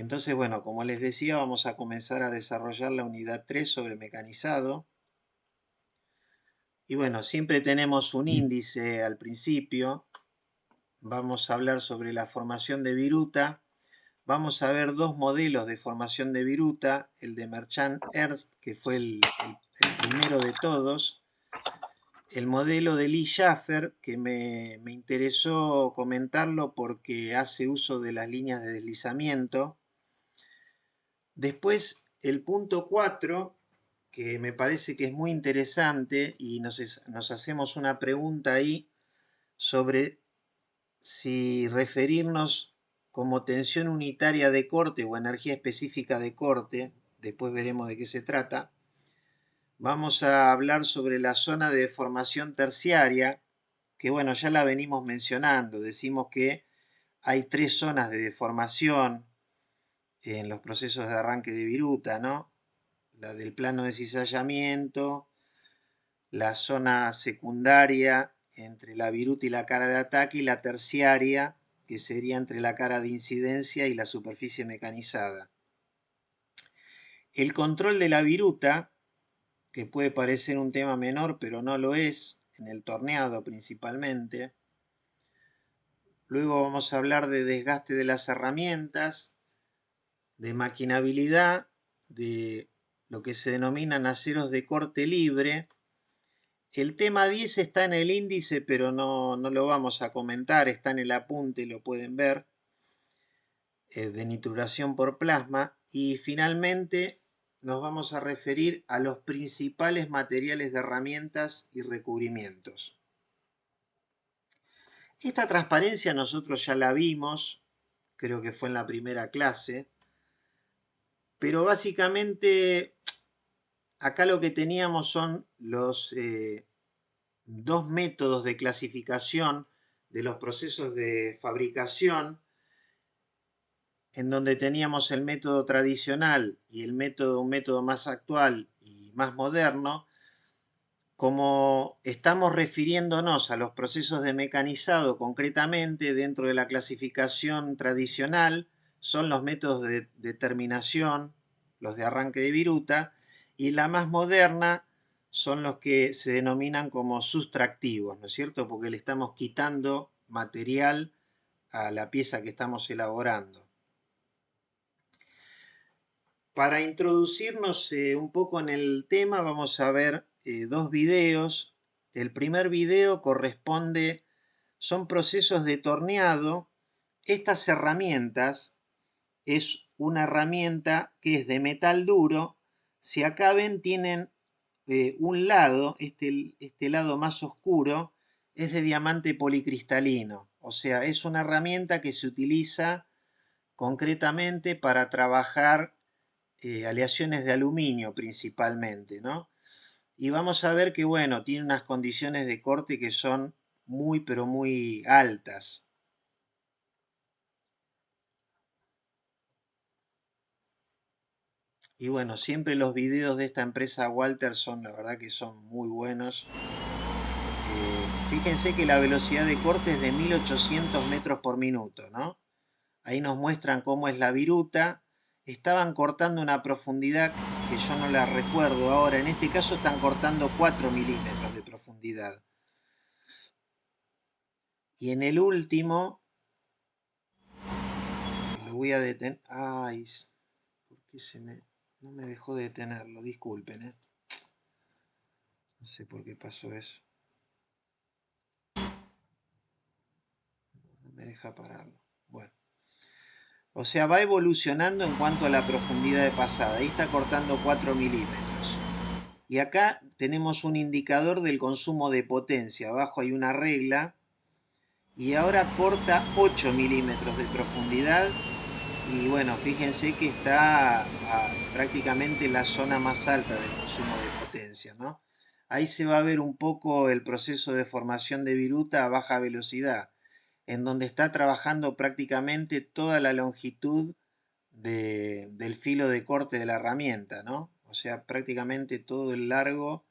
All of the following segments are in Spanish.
Entonces, bueno, como les decía, vamos a comenzar a desarrollar la unidad 3 sobre mecanizado. Y bueno, siempre tenemos un índice al principio. Vamos a hablar sobre la formación de viruta. Vamos a ver dos modelos de formación de viruta, el de Merchant-Ernst, que fue el primero de todos, el modelo de Lee Schaffer, que me interesó comentarlo porque hace uso de las líneas de deslizamiento. Después, el punto 4, que me parece que es muy interesante y nos hacemos una pregunta ahí sobre si referirnos como tensión unitaria de corte o energía específica de corte, después veremos de qué se trata. Vamos a hablar sobre la zona de deformación terciaria, que bueno, ya la venimos mencionando. Decimos que hay tres zonas de deformación en los procesos de arranque de viruta, ¿no? La del plano de cizallamiento, la zona secundaria entre la viruta y la cara de ataque, y la terciaria, que sería entre la cara de incidencia y la superficie mecanizada. El control de la viruta, que puede parecer un tema menor, pero no lo es, en el torneado principalmente. Luego vamos a hablar de desgaste de las herramientas, de maquinabilidad, de lo que se denominan aceros de corte libre. El tema 10 está en el índice, pero no lo vamos a comentar, está en el apunte, lo pueden ver, de nitruración por plasma. Y finalmente nos vamos a referir a los principales materiales de herramientas y recubrimientos. Esta transparencia nosotros ya la vimos, creo que fue en la primera clase, pero básicamente acá lo que teníamos son los dos métodos de clasificación de los procesos de fabricación, en donde teníamos el método tradicional y un método más actual y más moderno. Como estamos refiriéndonos a los procesos de mecanizado concretamente dentro de la clasificación tradicional, son los métodos de determinación, los de arranque de viruta, y la más moderna son los que se denominan como sustractivos, ¿no es cierto? Porque le estamos quitando material a la pieza que estamos elaborando. Para introducirnos un poco en el tema, vamos a ver dos videos. El primer video son procesos de torneado. Estas herramientas es una herramienta que es de metal duro. Si acá ven, tienen un lado, este lado más oscuro, es de diamante policristalino. O sea, es una herramienta que se utiliza concretamente para trabajar aleaciones de aluminio principalmente, ¿no? Y vamos a ver que, bueno, tiene unas condiciones de corte que son muy, pero muy altas. Y bueno, siempre los videos de esta empresa Walter son, la verdad que son muy buenos. Fíjense que la velocidad de corte es de 1800 metros por minuto, ¿no? Ahí nos muestran cómo es la viruta. Estaban cortando una profundidad que yo no la recuerdo ahora. En este caso están cortando 4 milímetros de profundidad. Y en el último, lo voy a detener. Ay, ¿por qué no me dejó detenerlo? Disculpen, ¿eh? No sé por qué pasó eso. No me deja pararlo. Bueno. O sea, va evolucionando en cuanto a la profundidad de pasada. Ahí está cortando 4 milímetros. Y acá tenemos un indicador del consumo de potencia. Abajo hay una regla. Y ahora corta 8 milímetros de profundidad. Y bueno, fíjense que está prácticamente la zona más alta del consumo de potencia, ¿no? Ahí se va a ver un poco el proceso de formación de viruta a baja velocidad, en donde está trabajando prácticamente toda la longitud del filo de corte de la herramienta, ¿no? O sea, prácticamente todo el largo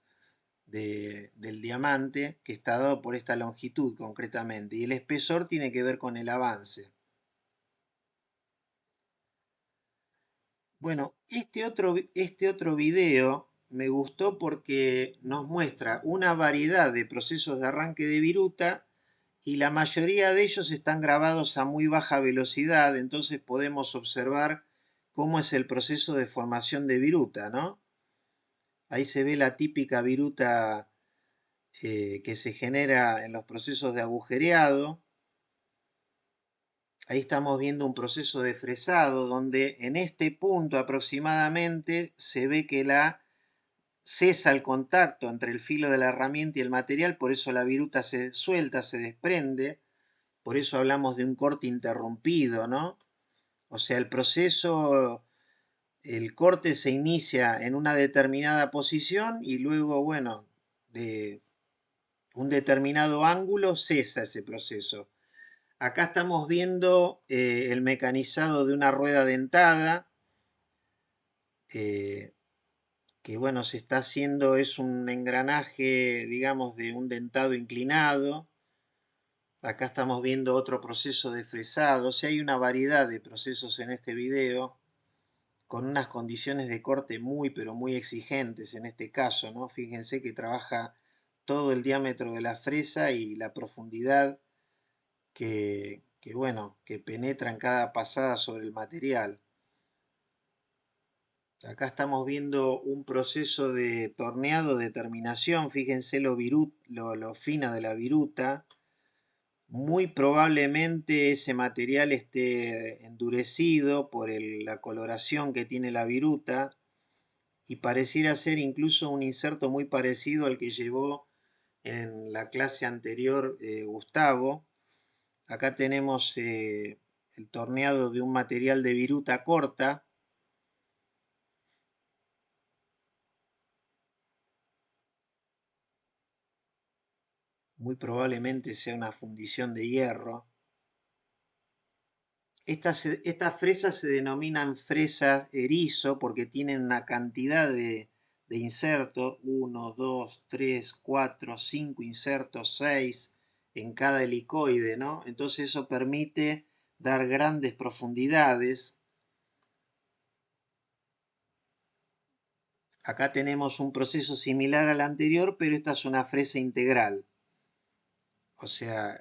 del diamante que está dado por esta longitud concretamente. Y el espesor tiene que ver con el avance. Bueno, este otro video me gustó porque nos muestra una variedad de procesos de arranque de viruta y la mayoría de ellos están grabados a muy baja velocidad, entonces podemos observar cómo es el proceso de formación de viruta, ¿no? Ahí se ve la típica viruta que se genera en los procesos de agujereado. Ahí estamos viendo un proceso de fresado donde en este punto aproximadamente se ve que cesa el contacto entre el filo de la herramienta y el material, por eso la viruta se suelta, se desprende, por eso hablamos de un corte interrumpido, ¿no? O sea, el corte se inicia en una determinada posición y luego, bueno, de un determinado ángulo cesa ese proceso. Acá estamos viendo el mecanizado de una rueda dentada, eh, que bueno, se está haciendo, es un engranaje, digamos, de un dentado inclinado. Acá estamos viendo otro proceso de fresado. O sea, hay una variedad de procesos en este video, con unas condiciones de corte muy, pero muy exigentes en este caso, ¿no? Fíjense que trabaja todo el diámetro de la fresa y la profundidad bueno, que penetra en cada pasada sobre el material. Acá estamos viendo un proceso de torneado de terminación. Fíjense lo fina de la viruta. Muy probablemente ese material esté endurecido por la coloración que tiene la viruta y pareciera ser incluso un inserto muy parecido al que llevó en la clase anterior Gustavo. Acá tenemos el torneado de un material de viruta corta. Muy probablemente sea una fundición de hierro. Estas fresas se denominan fresas erizo porque tienen una cantidad de insertos, 1, 2, 3, 4, 5 insertos, 6 en cada helicoide, ¿no? Entonces eso permite dar grandes profundidades. Acá tenemos un proceso similar al anterior, pero esta es una fresa integral. O sea,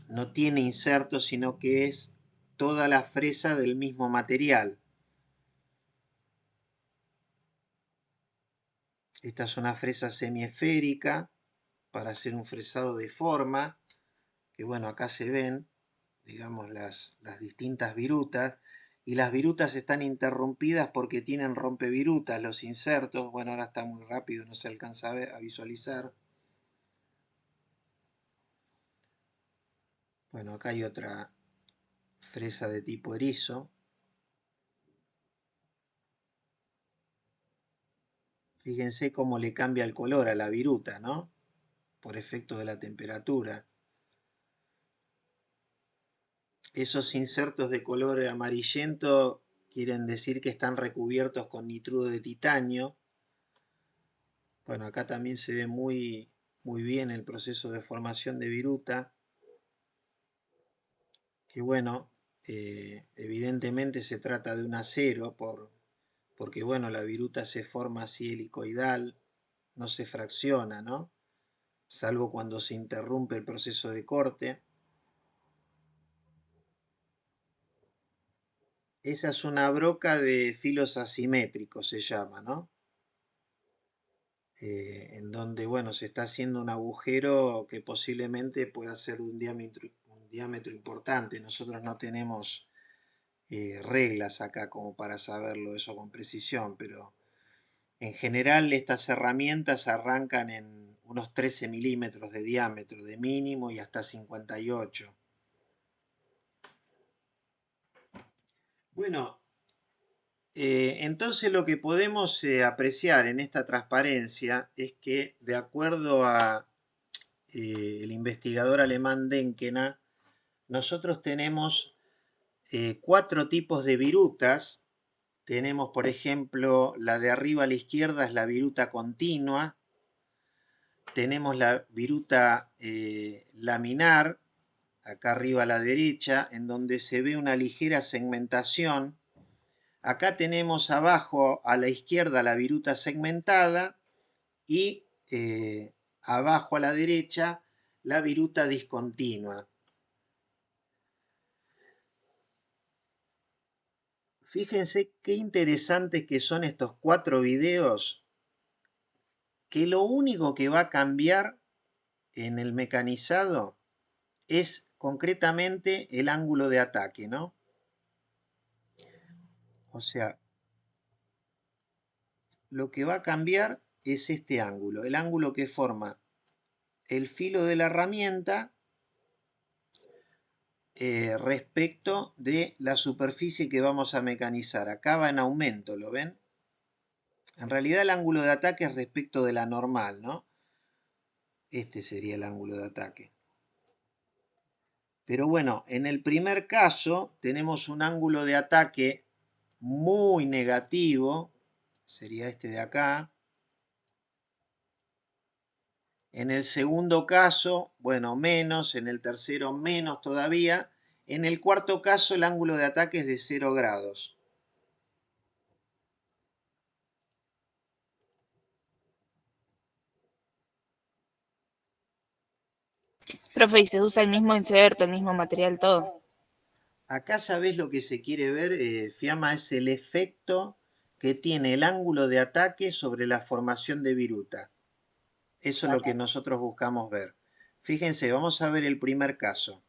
no tiene insertos, sino que es toda la fresa del mismo material. Esta es una fresa semiesférica para hacer un fresado de forma, que bueno, acá se ven, digamos, las distintas virutas, y las virutas están interrumpidas porque tienen rompevirutas, los insertos, bueno, ahora está muy rápido, no se alcanza a visualizar. Bueno, acá hay otra fresa de tipo erizo. Fíjense cómo le cambia el color a la viruta, ¿no? Por efecto de la temperatura. Esos insertos de color amarillento quieren decir que están recubiertos con nitruro de titanio. Bueno, acá también se ve muy bien el proceso de formación de viruta, que bueno, evidentemente se trata de un acero porque bueno, la viruta se forma así helicoidal, no se fracciona, ¿no? Salvo cuando se interrumpe el proceso de corte. Esa es una broca de filos asimétricos, se llama, ¿no? En donde, bueno, se está haciendo un agujero que posiblemente pueda ser de un diámetro importante. Nosotros no tenemos reglas acá como para saberlo eso con precisión, pero en general estas herramientas arrancan en unos 13 milímetros de diámetro de mínimo y hasta 58. Bueno, entonces lo que podemos apreciar en esta transparencia es que de acuerdo a el investigador alemán Denkena, nosotros tenemos 4 tipos de virutas. Tenemos, por ejemplo, la de arriba a la izquierda es la viruta continua. Tenemos la viruta laminar, acá arriba a la derecha, en donde se ve una ligera segmentación Acá tenemos abajo a la izquierda la viruta segmentada y abajo a la derecha la viruta discontinua. Fíjense qué interesantes que son estos 4 videos, que lo único que va a cambiar en el mecanizado es concretamente el ángulo de ataque, ¿no? O sea, lo que va a cambiar es este ángulo, el ángulo que forma el filo de la herramienta respecto de la superficie que vamos a mecanizar. Acá va en aumento, ¿lo ven? En realidad el ángulo de ataque es respecto de la normal, ¿no? Este sería el ángulo de ataque. Pero bueno, en el primer caso tenemos un ángulo de ataque muy negativo, sería este de acá. En el segundo caso, bueno, menos, en el tercero menos todavía. En el cuarto caso el ángulo de ataque es de 0 grados. Profe, y se usa el mismo inserto, el mismo material, todo. Acá sabés lo que se quiere ver, Fiamma, es el efecto que tiene el ángulo de ataque sobre la formación de viruta. Eso es lo que nosotros buscamos ver. Fíjense, vamos a ver el primer caso.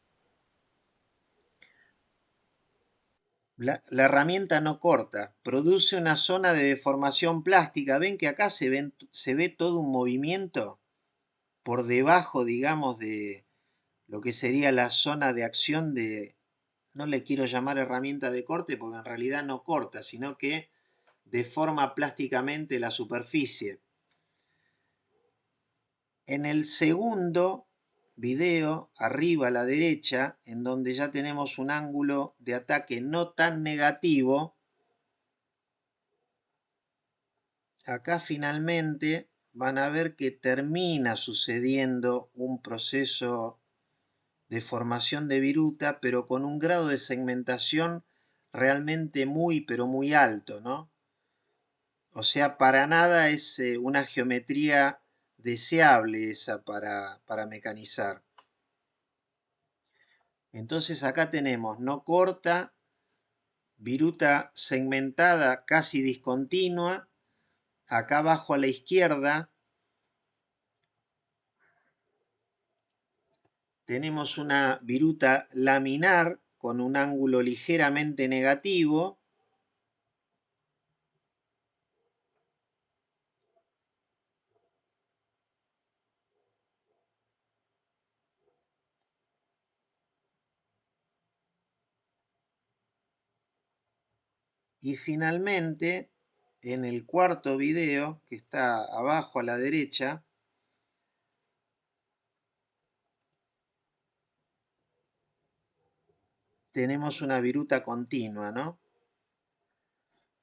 La herramienta no corta, produce una zona de deformación plástica. ¿Ven que acá se ve todo un movimiento por debajo, digamos, de lo que sería la zona de acción de, no le quiero llamar herramienta de corte porque en realidad no corta, sino que deforma plásticamente la superficie. En el segundo video, arriba a la derecha, en donde ya tenemos un ángulo de ataque no tan negativo, acá finalmente van a ver que termina sucediendo un proceso de formación de viruta, pero con un grado de segmentación realmente muy, pero muy alto, ¿no? O sea, para nada es una geometría deseable esa para mecanizar. Entonces acá tenemos no corta, viruta segmentada casi discontinua. Acá abajo a la izquierda tenemos una viruta laminar con un ángulo ligeramente negativo. Y finalmente, en el cuarto video, que está abajo a la derecha, tenemos una viruta continua, ¿no?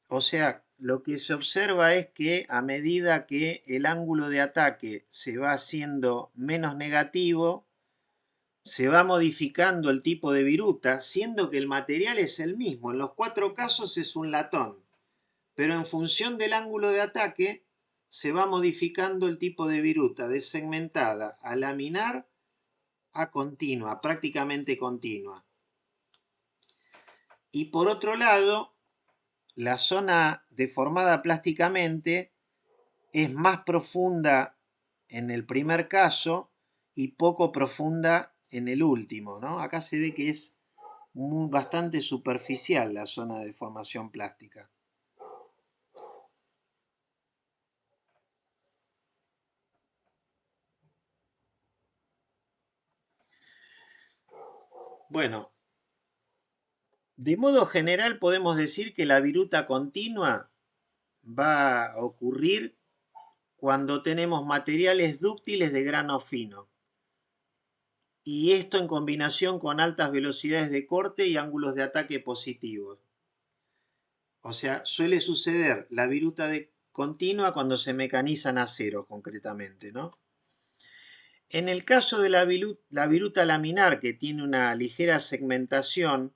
O sea, lo que se observa es que a medida que el ángulo de ataque se va haciendo menos negativo, se va modificando el tipo de viruta, siendo que el material es el mismo. En los 4 casos es un latón, pero en función del ángulo de ataque se va modificando el tipo de viruta, de segmentada a laminar a continua, prácticamente continua. Y por otro lado, la zona deformada plásticamente es más profunda en el primer caso y poco profunda en el último, ¿no? Acá se ve que es bastante superficial la zona de deformación plástica. Bueno, de modo general podemos decir que la viruta continua va a ocurrir cuando tenemos materiales dúctiles de grano fino. Y esto en combinación con altas velocidades de corte y ángulos de ataque positivos. O sea, suele suceder la viruta continua cuando se mecanizan aceros concretamente, ¿no? En el caso de la viruta laminar, que tiene una ligera segmentación,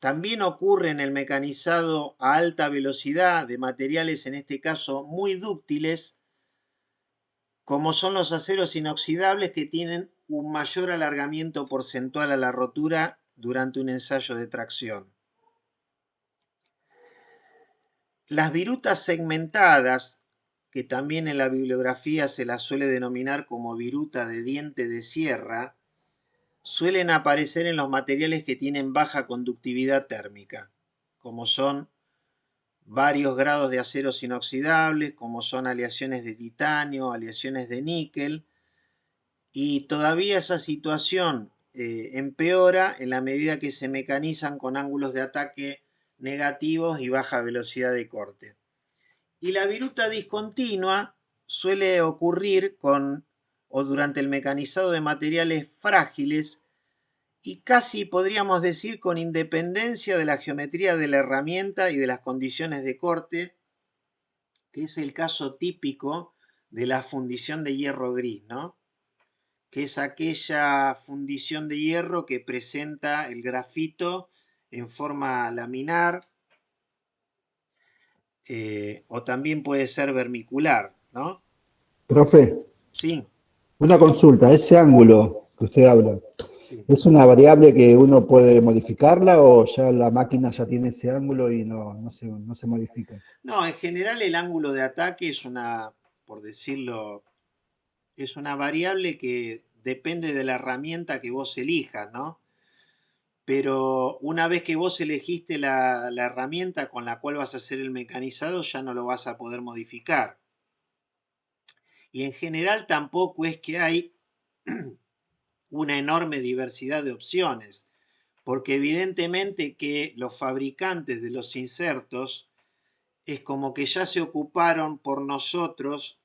También ocurre en el mecanizado a alta velocidad de materiales, en este caso muy dúctiles, como son los aceros inoxidables, que tienen un mayor alargamiento porcentual a la rotura durante un ensayo de tracción. Las virutas segmentadas, que también en la bibliografía se las suele denominar como viruta de diente de sierra, suelen aparecer en los materiales que tienen baja conductividad térmica, como son varios grados de aceros inoxidables, como son aleaciones de titanio, aleaciones de níquel, y todavía esa situación empeora en la medida que se mecanizan con ángulos de ataque negativos y baja velocidad de corte. Y la viruta discontinua suele ocurrir con o durante el mecanizado de materiales frágiles, y casi podríamos decir con independencia de la geometría de la herramienta y de las condiciones de corte, que es el caso típico de la fundición de hierro gris, ¿no? Que es aquella fundición de hierro que presenta el grafito en forma laminar, o también puede ser vermicular, ¿no? Profe, Sí, una consulta, ese ángulo que usted habla, sí. ¿es una variable que uno puede modificarla o ya la máquina ya tiene ese ángulo y no se modifica? No, en general el ángulo de ataque es una, por decirlo, es una variable que depende de la herramienta que vos elijas, ¿no? Pero una vez que vos elegiste la herramienta con la cual vas a hacer el mecanizado, ya no lo vas a poder modificar. Y en general tampoco es que hay una enorme diversidad de opciones, porque evidentemente que los fabricantes de los insertos es como que ya se ocuparon por nosotros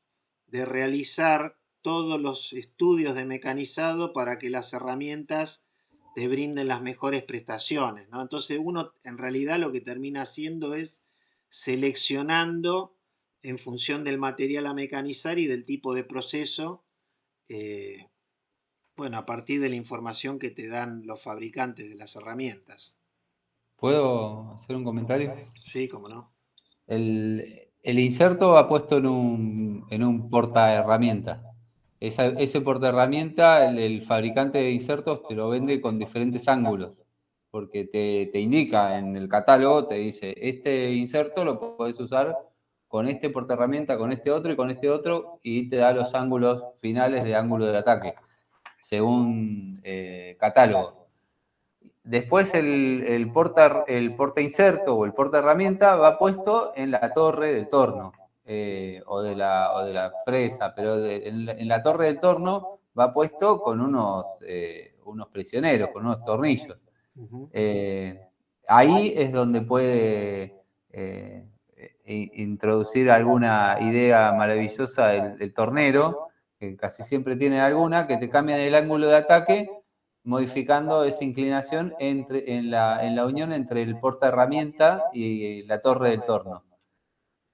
de realizar todos los estudios de mecanizado para que las herramientas te brinden las mejores prestaciones, ¿no? Entonces uno en realidad lo que termina haciendo es seleccionando en función del material a mecanizar y del tipo de proceso, eh, bueno, a partir de la información que te dan los fabricantes de las herramientas. ¿Puedo hacer un comentario? Sí, cómo no. El inserto va puesto en un portaherramientas. Ese portaherramienta, el fabricante de insertos te lo vende con diferentes ángulos, porque te indica en el catálogo, te dice, este inserto lo puedes usar con este portaherramienta, con este otro y con este otro, y te da los ángulos finales de ángulo de ataque, según catálogo. Después el porta inserto o el porta herramienta va puesto en la torre del torno o de la fresa, pero en la torre del torno va puesto con unos prisioneros, con unos tornillos. Uh-huh. Ahí es donde puede introducir alguna idea maravillosa el tornero, que casi siempre tiene alguna, que te cambian el ángulo de ataque modificando esa inclinación en la unión entre el porta herramienta y la torre del torno.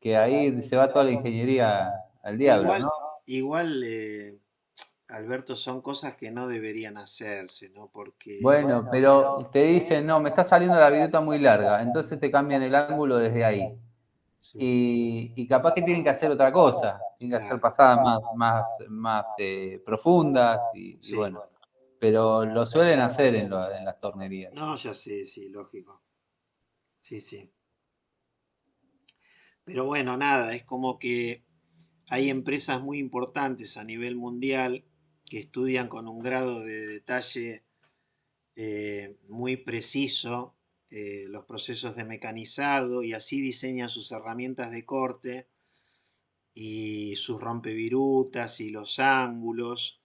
Que ahí se va toda la ingeniería al diablo, Igual, ¿no? igual, Alberto, son cosas que no deberían hacerse, ¿no? Porque, Bueno, pero te dicen, no, me está saliendo la viruta muy larga, entonces te cambian el ángulo desde ahí. sí, Y capaz que tienen que hacer otra cosa, tienen que hacer claro, pasadas más profundas y sí. bueno, pero lo suelen hacer en las tornerías. No, ya sé, sí, lógico. Sí, sí. Pero bueno, nada, es como que hay empresas muy importantes a nivel mundial que estudian con un grado de detalle muy preciso los procesos de mecanizado, y así diseñan sus herramientas de corte y sus rompevirutas y los ángulos,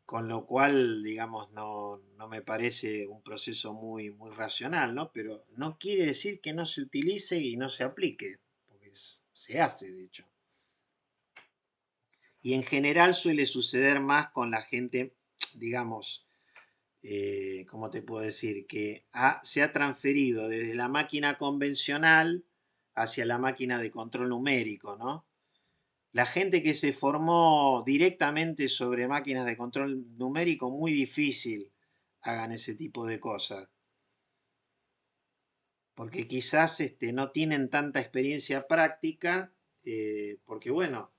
con lo cual, digamos, no me parece un proceso muy racional, ¿no? Pero no quiere decir que no se utilice y no se aplique, porque se hace, de hecho. Y en general suele suceder más con la gente, digamos, ¿cómo te puedo decir? Que se ha transferido desde la máquina convencional hacia la máquina de control numérico, ¿no? La gente que se formó directamente sobre máquinas de control numérico, muy difícil hagan ese tipo de cosas. porque quizás no tienen tanta experiencia práctica, porque bueno,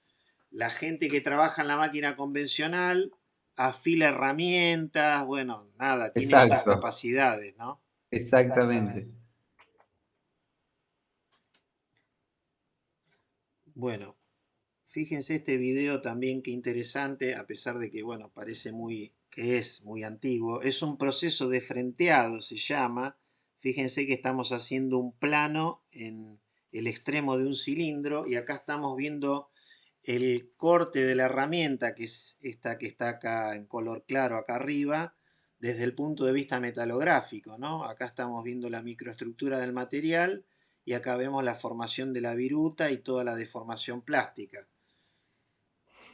la gente que trabaja en la máquina convencional afila herramientas, bueno, nada, tiene otras Exacto, capacidades, ¿no? exactamente. Bueno, fíjense este video también que interesante, a pesar de que, bueno, parece que es muy antiguo. Es un proceso de frenteado, se llama. Fíjense que estamos haciendo un plano en el extremo de un cilindro y acá estamos viendo el corte de la herramienta, que es esta que está acá en color claro, acá arriba, desde el punto de vista metalográfico, ¿no? Acá estamos viendo la microestructura del material y acá vemos la formación de la viruta y toda la deformación plástica.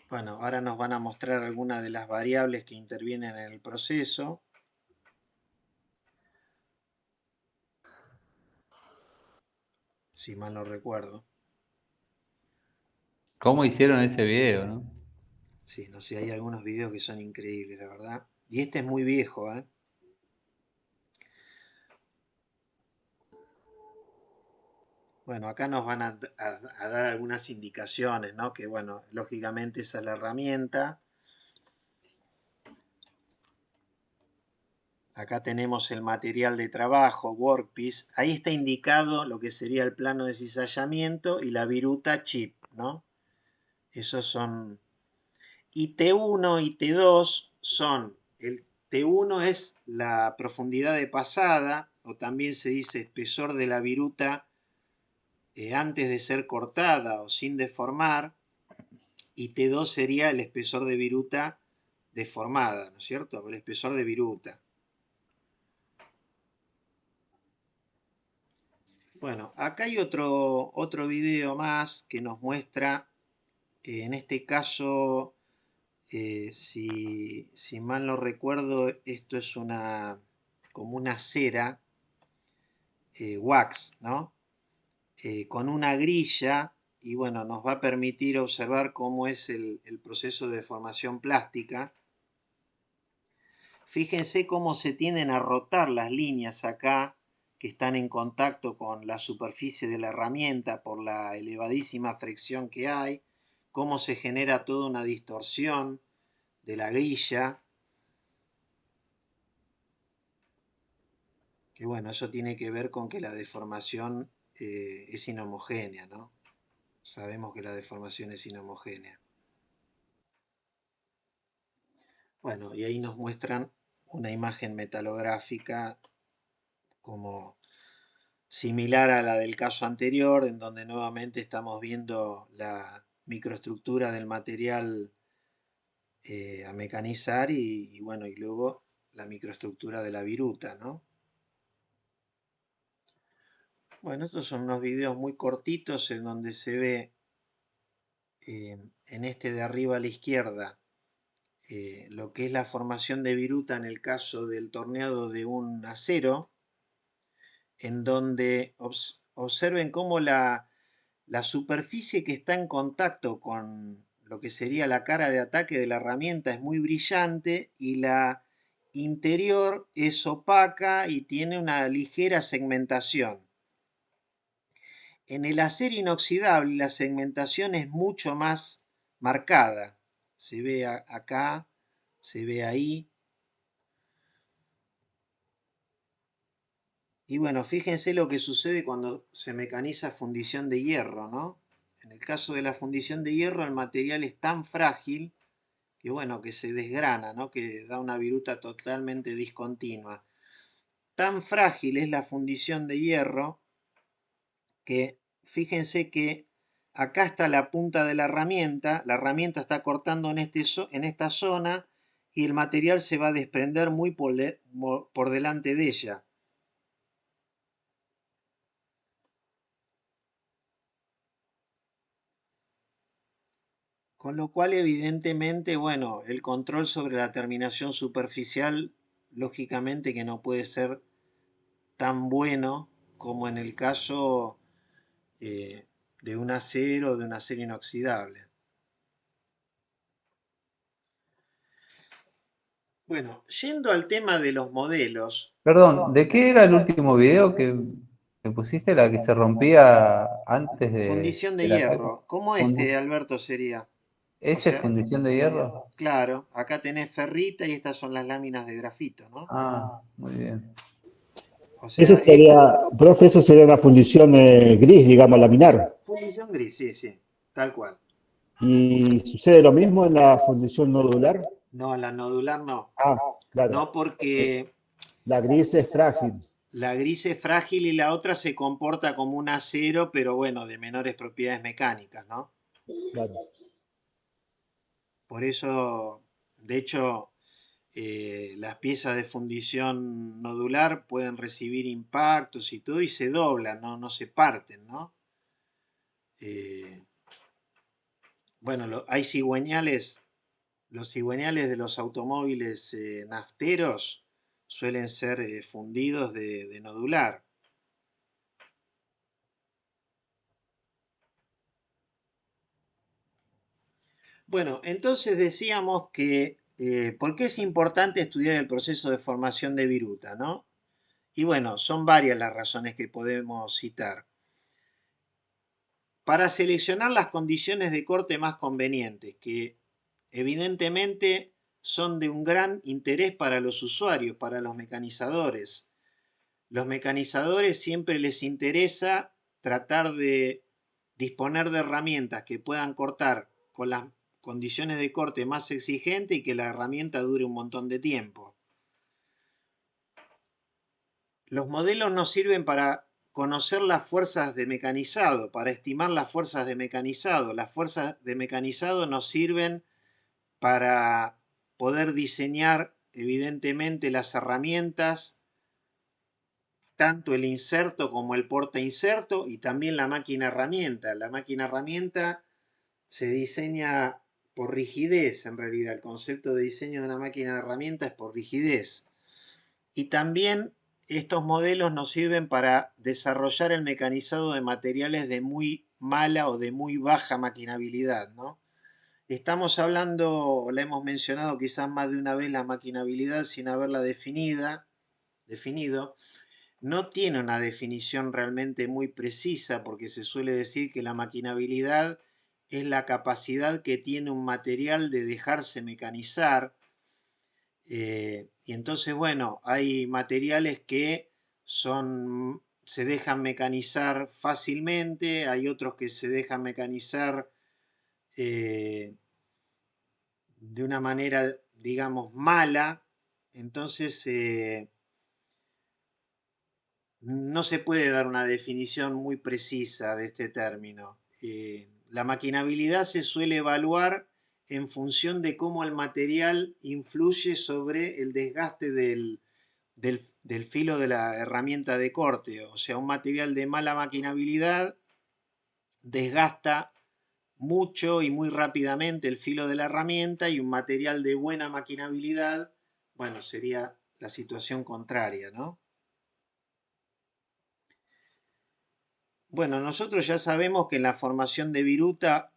Bueno, ahora nos van a mostrar algunas de las variables que intervienen en el proceso. Si mal no recuerdo. ¿Cómo hicieron ese video, no? Sí, no sé, hay algunos videos que son increíbles, la verdad. Y este es muy viejo, ¿eh? Bueno, acá nos van a dar algunas indicaciones, ¿no? Que bueno, lógicamente esa es la herramienta. Acá tenemos el material de trabajo, workpiece. Ahí está indicado lo que sería el plano de cizallamiento y la viruta chip, ¿no? Esos son. Y T1 y T2 son. El T1 es la profundidad de pasada, o también se dice espesor de la viruta antes de ser cortada o sin deformar. Y T2 sería el espesor de viruta deformada, ¿no es cierto? El espesor de viruta. Bueno, acá hay otro video más que nos muestra, en este caso, si mal no recuerdo, esto es como una cera, wax, ¿no? Con una grilla, y bueno, nos va a permitir observar cómo es el proceso de deformación plástica. Fíjense cómo se tienden a rotar las líneas acá que están en contacto con la superficie de la herramienta por la elevadísima fricción que hay, cómo se genera toda una distorsión de la grilla, que bueno, eso tiene que ver con que la deformación es inhomogénea, ¿no? Sabemos que la deformación es inhomogénea. Bueno, y ahí nos muestran una imagen metalográfica como similar a la del caso anterior, en donde nuevamente estamos viendo la microestructura del material a mecanizar y bueno, y luego la microestructura de la viruta, ¿no? Bueno, estos son unos videos muy cortitos en donde se ve en este de arriba a la izquierda lo que es la formación de viruta en el caso del torneado de un acero, en donde observen cómo la superficie que está en contacto con lo que sería la cara de ataque de la herramienta es muy brillante y la interior es opaca y tiene una ligera segmentación. En el acero inoxidable la segmentación es mucho más marcada. Se ve acá, se ve ahí. Y bueno, fíjense lo que sucede cuando se mecaniza fundición de hierro, ¿no? En el caso de la fundición de hierro, el material es tan frágil que bueno, que se desgrana, ¿no? Que da una viruta totalmente discontinua. Tan frágil es la fundición de hierro que fíjense que acá está la punta de la herramienta está cortando en esta zona y el material se va a desprender muy por delante de ella. Con lo cual, evidentemente, bueno, el control sobre la terminación superficial, lógicamente que no puede ser tan bueno como en el caso de un acero o de un acero inoxidable. Bueno, yendo al tema de los modelos, Perdón, ¿de qué era el último video que ¿Me pusiste la que se rompía antes Fundición de del ataque? hierro. ¿Cómo Fundi- Alberto, sería? O ¿Ese es sea, fundición de hierro? claro, acá tenés ferrita y estas son las láminas de grafito, ¿no? Ah, muy bien. O Eso sea, sería, profe, eso sería una fundición gris, digamos, laminar. fundición gris, sí, sí, tal cual. ¿Y sucede lo mismo en la fundición nodular? No, la nodular no. Ah, claro. No porque La gris es frágil. la gris es frágil y la otra se comporta como un acero, pero bueno, de menores propiedades mecánicas, ¿no? Claro. Por eso, de hecho, las piezas de fundición nodular pueden recibir impactos y todo y se doblan, no se parten, ¿no? Eh, bueno, hay cigüeñales, los cigüeñales de los automóviles nafteros suelen ser fundidos de nodular. Bueno, entonces decíamos que, ¿por qué es importante estudiar el proceso de formación de viruta, no? Y bueno, son varias las razones que podemos citar. Para seleccionar las condiciones de corte más convenientes, que evidentemente son de un gran interés para los usuarios, para los mecanizadores. Los mecanizadores siempre les interesa tratar de disponer de herramientas que puedan cortar con las condiciones de corte más exigentes y que la herramienta dure un montón de tiempo. Los modelos nos sirven para conocer las fuerzas de mecanizado, para estimar las fuerzas de mecanizado. Las fuerzas de mecanizado nos sirven para poder diseñar evidentemente las herramientas, tanto el inserto como el porta inserto y también la máquina herramienta. La máquina herramienta se diseña por rigidez, en realidad. El concepto de diseño de una máquina de herramienta es por rigidez. Y también estos modelos nos sirven para desarrollar el mecanizado de materiales de muy mala o de muy baja maquinabilidad, ¿no? Estamos hablando, la hemos mencionado quizás más de una vez, la maquinabilidad sin haberla definido. No tiene una definición realmente muy precisa porque se suele decir que la maquinabilidad es la capacidad que tiene un material de dejarse mecanizar. Y entonces, bueno, hay materiales que se dejan mecanizar fácilmente, hay otros que se dejan mecanizar eh, de una manera, digamos, mala. Entonces, no se puede dar una definición muy precisa de este término. La maquinabilidad se suele evaluar en función de cómo el material influye sobre el desgaste del filo de la herramienta de corte. O sea, un material de mala maquinabilidad desgasta mucho y muy rápidamente el filo de la herramienta y un material de buena maquinabilidad, bueno, sería la situación contraria, ¿no? Bueno, nosotros ya sabemos que en la formación de viruta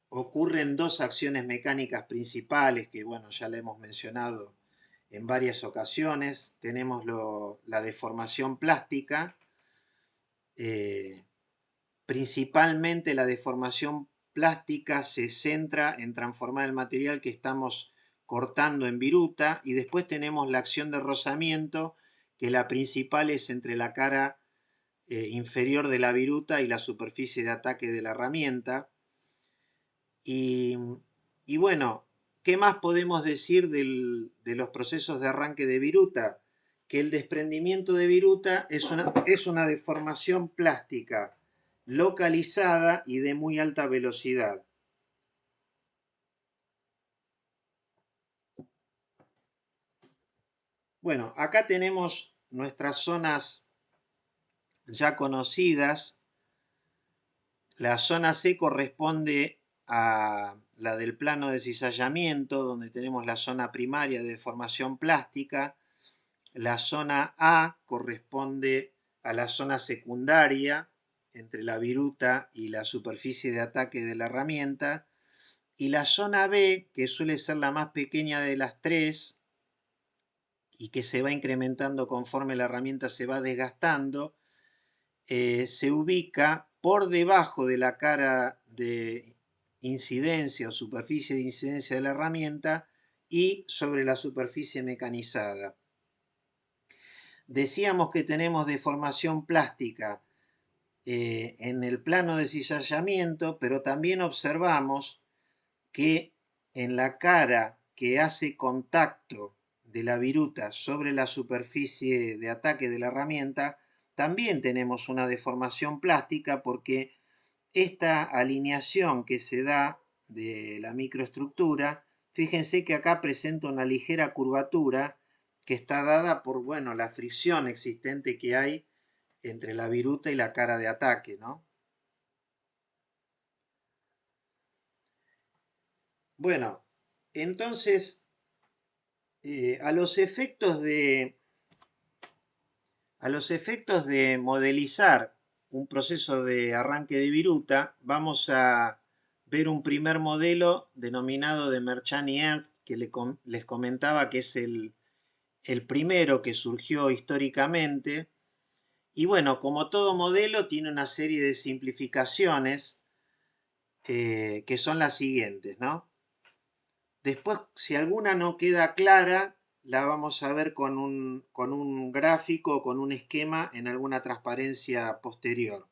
ocurren dos acciones mecánicas principales que, bueno, ya la hemos mencionado en varias ocasiones. Tenemos la deformación plástica, principalmente la deformación plástica se centra en transformar el material que estamos cortando en viruta y después tenemos la acción de rozamiento, que la principal es entre la cara inferior de la viruta y la superficie de ataque de la herramienta. Y, y bueno, ¿qué más podemos decir de los procesos de arranque de viruta? Que el desprendimiento de viruta es una deformación plástica localizada y de muy alta velocidad. Bueno, acá tenemos nuestras zonas ya conocidas. La zona C corresponde a la del plano de cizallamiento, donde tenemos la zona primaria de deformación plástica. La zona A corresponde a la zona secundaria, entre la viruta y la superficie de ataque de la herramienta. Y la zona B, que suele ser la más pequeña de las tres y que se va incrementando conforme la herramienta se va desgastando, se ubica por debajo de la cara de incidencia o superficie de incidencia de la herramienta y sobre la superficie mecanizada. Decíamos que tenemos deformación plástica en el plano de cizallamiento, pero también observamos que en la cara que hace contacto de la viruta sobre la superficie de ataque de la herramienta, también tenemos una deformación plástica porque esta alineación que se da de la microestructura, fíjense que acá presenta una ligera curvatura que está dada por, bueno, la fricción existente que hay entre la viruta y la cara de ataque, ¿no? Bueno, entonces, a los efectos de modelizar un proceso de arranque de viruta, vamos a ver un primer modelo denominado de Merchant y Ernst, que les comentaba que es el primero que surgió históricamente. Y bueno, como todo modelo, tiene una serie de simplificaciones que son las siguientes, ¿no? Después, si alguna no queda clara, la vamos a ver con un gráfico, con un esquema en alguna transparencia posterior.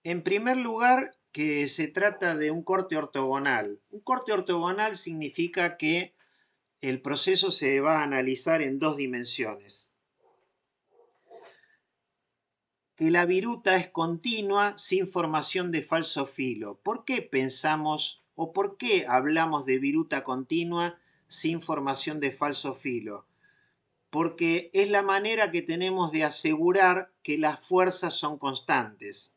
En primer lugar, que se trata de un corte ortogonal. Un corte ortogonal significa que el proceso se va a analizar en dos dimensiones. Que la viruta es continua sin formación de falso filo. ¿Por qué pensamos o por qué hablamos de viruta continua sin formación de falso filo? Porque es la manera que tenemos de asegurar que las fuerzas son constantes.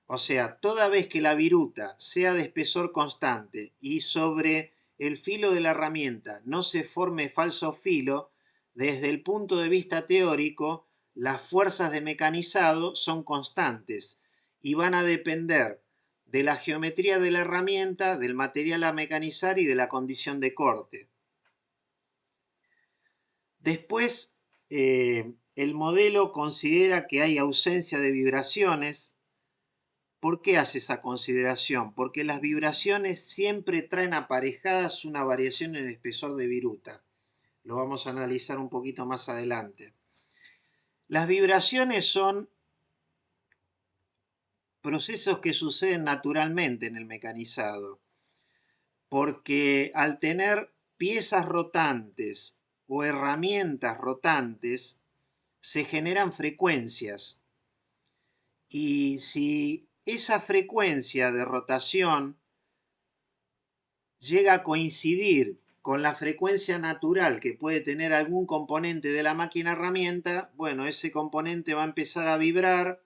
O sea, toda vez que la viruta sea de espesor constante y sobre el filo de la herramienta no se forme falso filo, desde el punto de vista teórico, las fuerzas de mecanizado son constantes y van a depender de la geometría de la herramienta, del material a mecanizar y de la condición de corte. Después, el modelo considera que hay ausencia de vibraciones. ¿Por qué hace esa consideración? Porque las vibraciones siempre traen aparejadas una variación en el espesor de viruta. Lo vamos a analizar un poquito más adelante. Las vibraciones son procesos que suceden naturalmente en el mecanizado, porque al tener piezas rotantes o herramientas rotantes, se generan frecuencias. Y si esa frecuencia de rotación llega a coincidir con la frecuencia natural que puede tener algún componente de la máquina herramienta, bueno, ese componente va a empezar a vibrar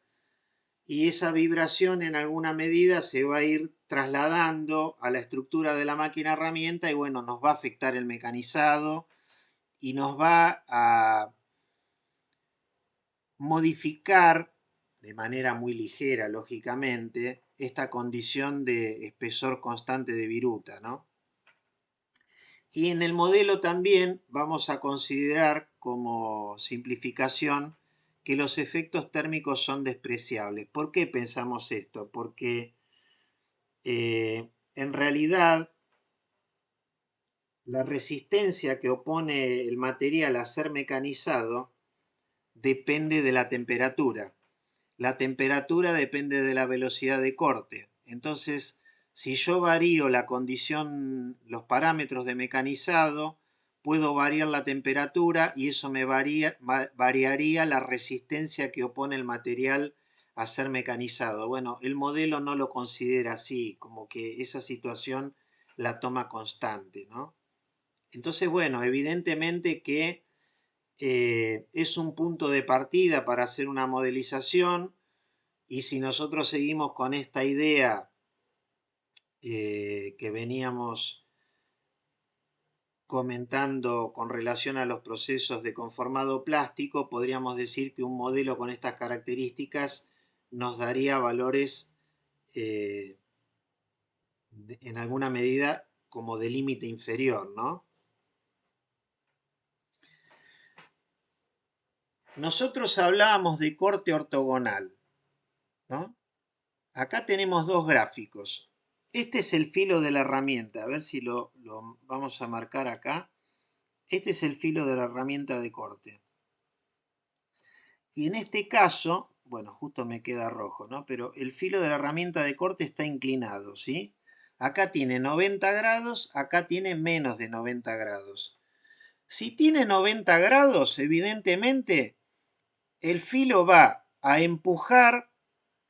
y esa vibración en alguna medida se va a ir trasladando a la estructura de la máquina herramienta y bueno, nos va a afectar el mecanizado y nos va a modificar de manera muy ligera, lógicamente, esta condición de espesor constante de viruta, ¿no? Y en el modelo también vamos a considerar como simplificación que los efectos térmicos son despreciables. ¿Por qué pensamos esto? Porque en realidad la resistencia que opone el material a ser mecanizado depende de la temperatura. La temperatura depende de la velocidad de corte. Entonces, si yo varío la condición, los parámetros de mecanizado, puedo variar la temperatura y eso me variaría la resistencia que opone el material a ser mecanizado. Bueno, el modelo no lo considera así, como que esa situación la toma constante, ¿no? Entonces, bueno, evidentemente que es un punto de partida para hacer una modelización y si nosotros seguimos con esta idea que veníamos comentando con relación a los procesos de conformado plástico, podríamos decir que un modelo con estas características nos daría valores en alguna medida como de límite inferior, ¿no? nosotros hablábamos de corte ortogonal, ¿no? Acá tenemos dos gráficos. Este es el filo de la herramienta, a ver si lo vamos a marcar acá. Este es el filo de la herramienta de corte. Y en este caso, bueno, justo me queda rojo, ¿no? Pero el filo de la herramienta de corte está inclinado, ¿sí? Acá tiene 90 grados, acá tiene menos de 90 grados. Si tiene 90 grados, evidentemente, el filo va a empujar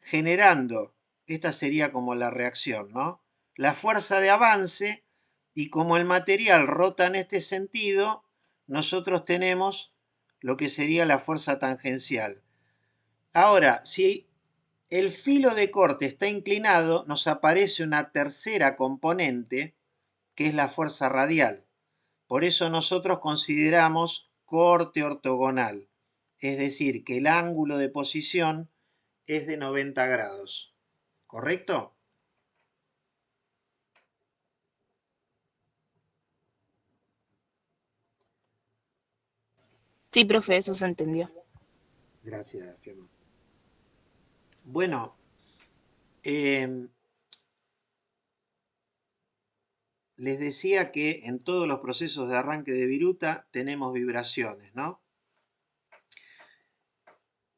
generando, esta sería como la reacción, ¿no? La fuerza de avance, y como el material rota en este sentido, nosotros tenemos lo que sería la fuerza tangencial. Ahora, si el filo de corte está inclinado, nos aparece una tercera componente, que es la fuerza radial. Por eso nosotros consideramos corte ortogonal, es decir, que el ángulo de posición es de 90 grados. ¿Correcto? Sí, profe, eso se entendió. Gracias, Fiamma. Bueno, les decía que en todos los procesos de arranque de viruta tenemos vibraciones, ¿no?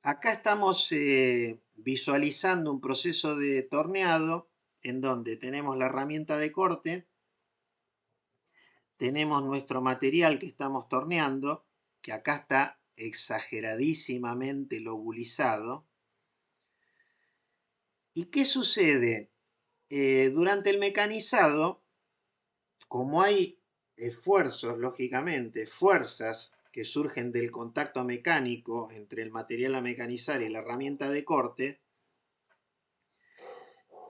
Acá estamos visualizando un proceso de torneado en donde tenemos la herramienta de corte, tenemos nuestro material que estamos torneando, que acá está exageradísimamente lobulizado. ¿Y qué sucede? Durante el mecanizado, como hay esfuerzos, lógicamente, fuerzas que surgen del contacto mecánico entre el material a mecanizar y la herramienta de corte,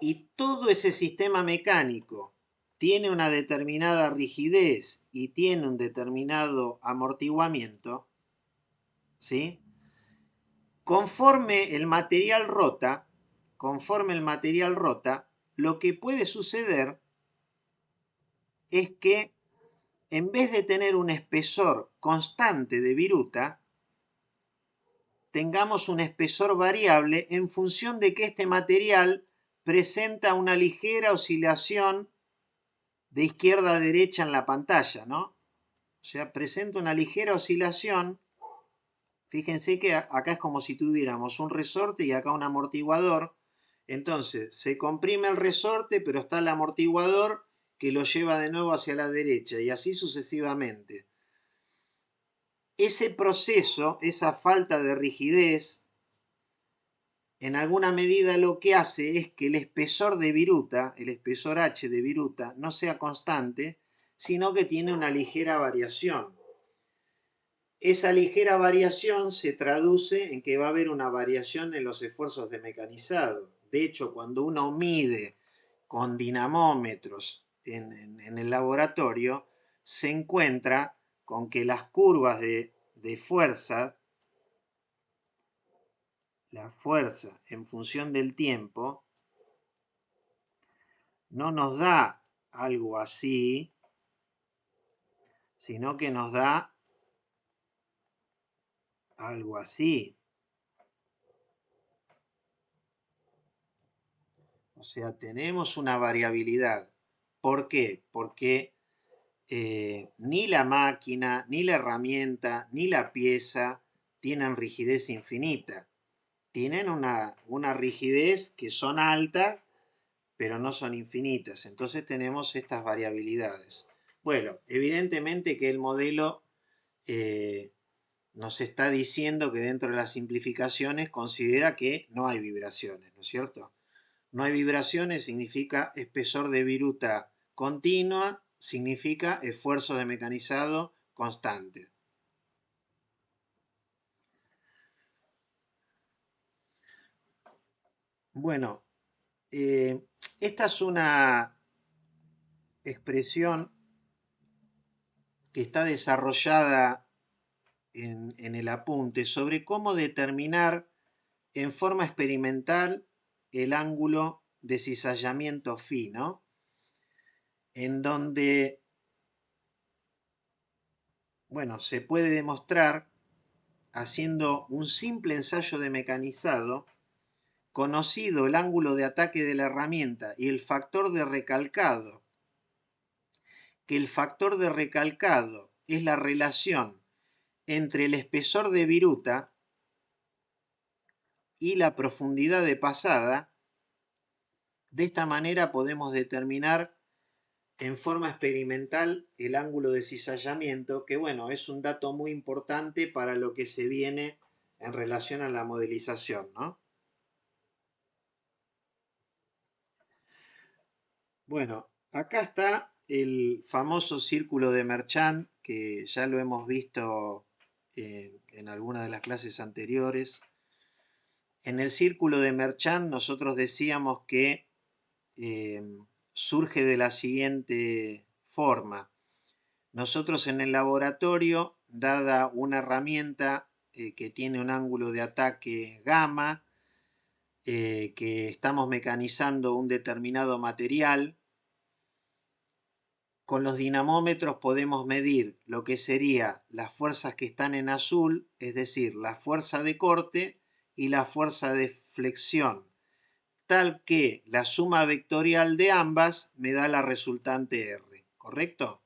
y todo ese sistema mecánico tiene una determinada rigidez y tiene un determinado amortiguamiento, ¿sí? Conforme el material rota, lo que puede suceder es que en vez de tener un espesor constante de viruta, tengamos un espesor variable en función de que este material presenta una ligera oscilación de izquierda a derecha en la pantalla, ¿no? O sea, presenta una ligera oscilación. Fíjense que acá es como si tuviéramos un resorte y acá un amortiguador. Entonces, se comprime el resorte, pero está el amortiguador que lo lleva de nuevo hacia la derecha y así sucesivamente. Ese proceso, esa falta de rigidez, en alguna medida lo que hace es que el espesor de viruta, el espesor H de viruta, no sea constante, sino que tiene una ligera variación. Esa ligera variación se traduce en que va a haber una variación en los esfuerzos de mecanizado. De hecho, cuando uno mide con dinamómetros en el laboratorio, se encuentra con que las curvas de fuerza, la fuerza en función del tiempo, no nos da algo así, sino que nos da algo así. O sea, tenemos una variabilidad. ¿Por qué? Porque ni la máquina, ni la herramienta, ni la pieza tienen rigidez infinita. Tienen una rigidez que son altas, pero no son infinitas. Entonces tenemos estas variabilidades. Bueno, evidentemente que el modelo nos está diciendo que dentro de las simplificaciones considera que no hay vibraciones, ¿no es cierto? No hay vibraciones significa espesor de viruta continua, significa esfuerzo de mecanizado constante. Bueno, esta es una expresión que está desarrollada en el apunte sobre cómo determinar en forma experimental el ángulo de cizallamiento fino, en donde, bueno, se puede demostrar haciendo un simple ensayo de mecanizado, conocido el ángulo de ataque de la herramienta y el factor de recalcado, que el factor de recalcado es la relación entre el espesor de viruta y la profundidad de pasada, de esta manera podemos determinar en forma experimental el ángulo de cizallamiento, que bueno, es un dato muy importante para lo que se viene en relación a la modelización, ¿no? Bueno, acá está el famoso círculo de Merchant, que ya lo hemos visto en algunas de las clases anteriores. En el círculo de Merchant nosotros decíamos que surge de la siguiente forma. Nosotros en el laboratorio, dada una herramienta que tiene un ángulo de ataque gamma, que estamos mecanizando un determinado material, con los dinamómetros podemos medir lo que sería las fuerzas que están en azul, es decir, la fuerza de corte y la fuerza de flexión, tal que la suma vectorial de ambas me da la resultante R, ¿correcto?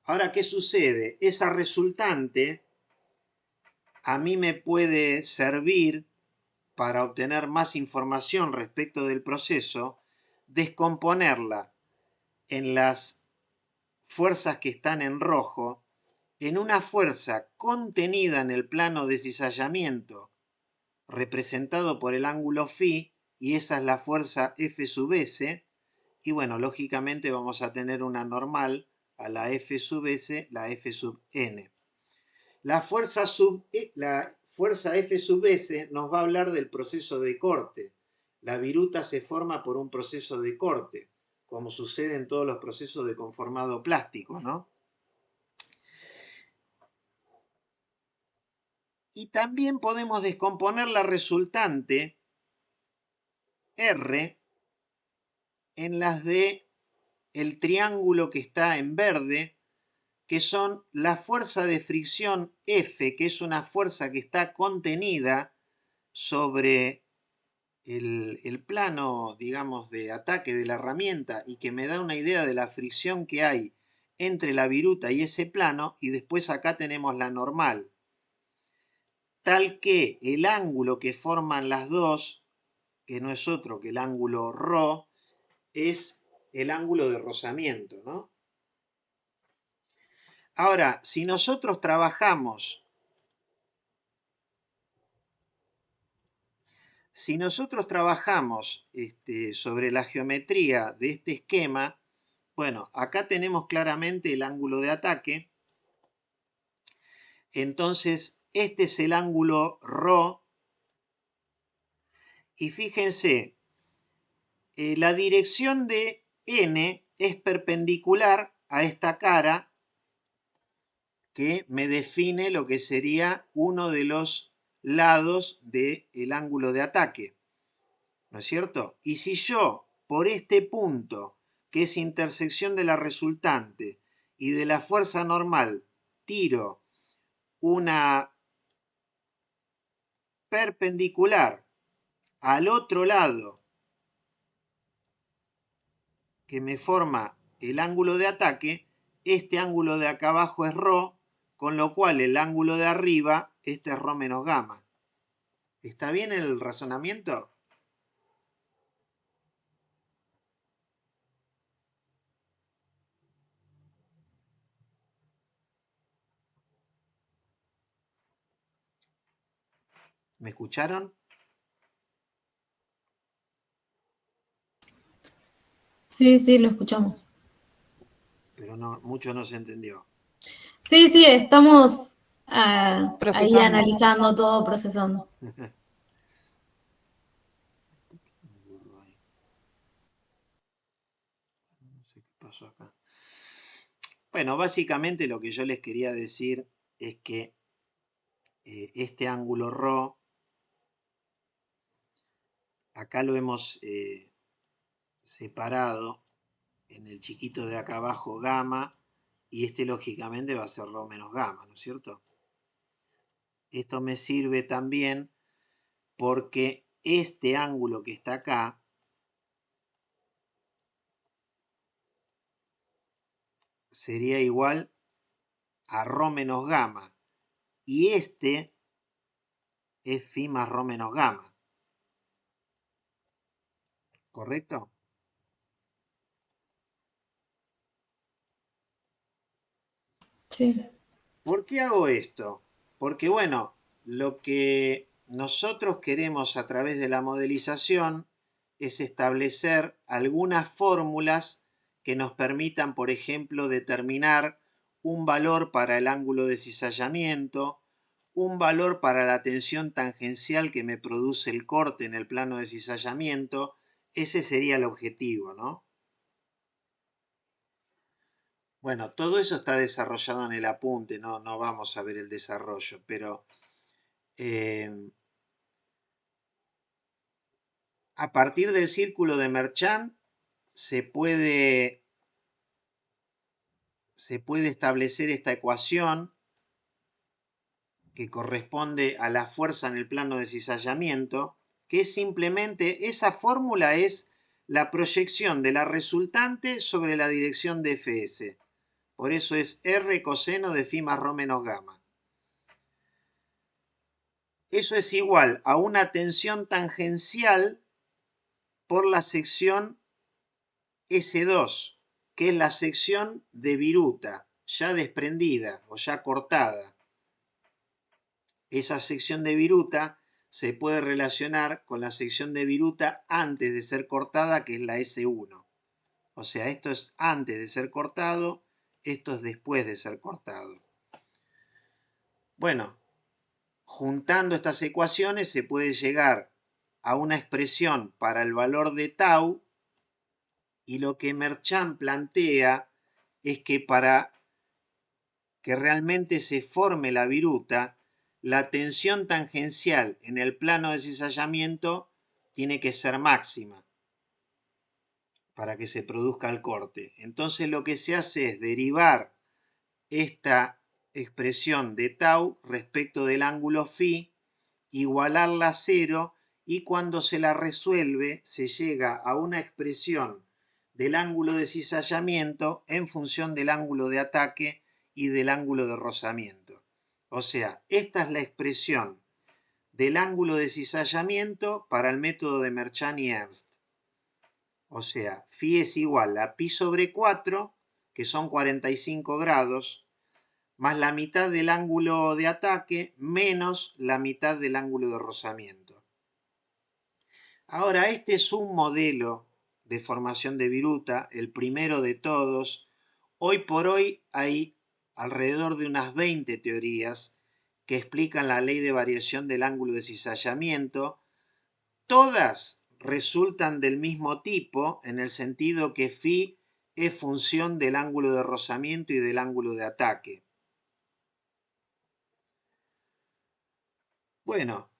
Ahora, ¿qué sucede? Esa resultante a mí me puede servir para obtener más información respecto del proceso, descomponerla en las fuerzas que están en rojo, en una fuerza contenida en el plano de cizallamiento, representado por el ángulo φ, y esa es la fuerza F sub S, y bueno, lógicamente vamos a tener una normal a la F sub S, la F sub N. La fuerza F sub S nos va a hablar del proceso de corte. La viruta se forma por un proceso de corte, como sucede en todos los procesos de conformado plástico, ¿no? Y también podemos descomponer la resultante R en las de el triángulo que está en verde, que son la fuerza de fricción F, que es una fuerza que está contenida sobre el plano, digamos, de ataque de la herramienta y que me da una idea de la fricción que hay entre la viruta y ese plano, y después acá tenemos la normal, tal que el ángulo que forman las dos, que no es otro que el ángulo ρ, es el ángulo de rozamiento, ¿no? Ahora, si nosotros trabajamos sobre la geometría de este esquema, bueno, acá tenemos claramente el ángulo de ataque. Entonces, este es el ángulo ρ. Y fíjense, la dirección de N es perpendicular a esta cara que me define lo que sería uno de los lados del ángulo de ataque, ¿no es cierto? Y si yo, por este punto, que es intersección de la resultante y de la fuerza normal, tiro una perpendicular al otro lado que me forma el ángulo de ataque, este ángulo de acá abajo es ρ, con lo cual el ángulo de arriba, este es ρ menos gamma. ¿Está bien el razonamiento? ¿Me escucharon? Sí, sí, lo escuchamos. Pero no, mucho no se entendió. Sí, sí, estamos ahí Procesando. analizando todo, procesando. No sé qué pasó acá. Bueno, básicamente lo que yo les quería decir es que este ángulo ρ, acá lo hemos separado en el chiquito de acá abajo gamma, y este lógicamente va a ser ρ menos gamma, ¿no es cierto? Esto me sirve también porque este ángulo que está acá sería igual a ρ menos gamma. Y este es phi más ρ menos gamma. ¿Correcto? Sí. ¿Por qué hago esto? Porque bueno, lo que nosotros queremos a través de la modelización es establecer algunas fórmulas que nos permitan, por ejemplo, determinar un valor para el ángulo de cizallamiento, un valor para la tensión tangencial que me produce el corte en el plano de cizallamiento. Ese sería el objetivo, ¿no? Bueno, todo eso está desarrollado en el apunte, no vamos a ver el desarrollo, pero a partir del círculo de Merchant se puede establecer esta ecuación que corresponde a la fuerza en el plano de cizallamiento, que es simplemente, esa fórmula es la proyección de la resultante sobre la dirección de Fs. Por eso es R coseno de phi más ρ menos gamma. Eso es igual a una tensión tangencial por la sección S2, que es la sección de viruta, ya desprendida o ya cortada. Esa sección de viruta se puede relacionar con la sección de viruta antes de ser cortada, que es la S1. O sea, esto es antes de ser cortado, esto es después de ser cortado. Bueno, juntando estas ecuaciones se puede llegar a una expresión para el valor de tau, y lo que Merchant plantea es que para que realmente se forme la viruta, la tensión tangencial en el plano de cizallamiento tiene que ser máxima para que se produzca el corte. Entonces lo que se hace es derivar esta expresión de tau respecto del ángulo phi, igualarla a 0, y cuando se la resuelve se llega a una expresión del ángulo de cizallamiento en función del ángulo de ataque y del ángulo de rozamiento. O sea, esta es la expresión del ángulo de cizallamiento para el método de Merchant y Ernst. O sea, phi es igual a pi sobre 4, que son 45 grados, más la mitad del ángulo de ataque menos la mitad del ángulo de rozamiento. Ahora, este es un modelo de formación de viruta, el primero de todos. Hoy por hoy hay alrededor de unas 20 teorías que explican la ley de variación del ángulo de cizallamiento. Todas resultan del mismo tipo, en el sentido que phi es función del ángulo de rozamiento y del ángulo de ataque. Bueno,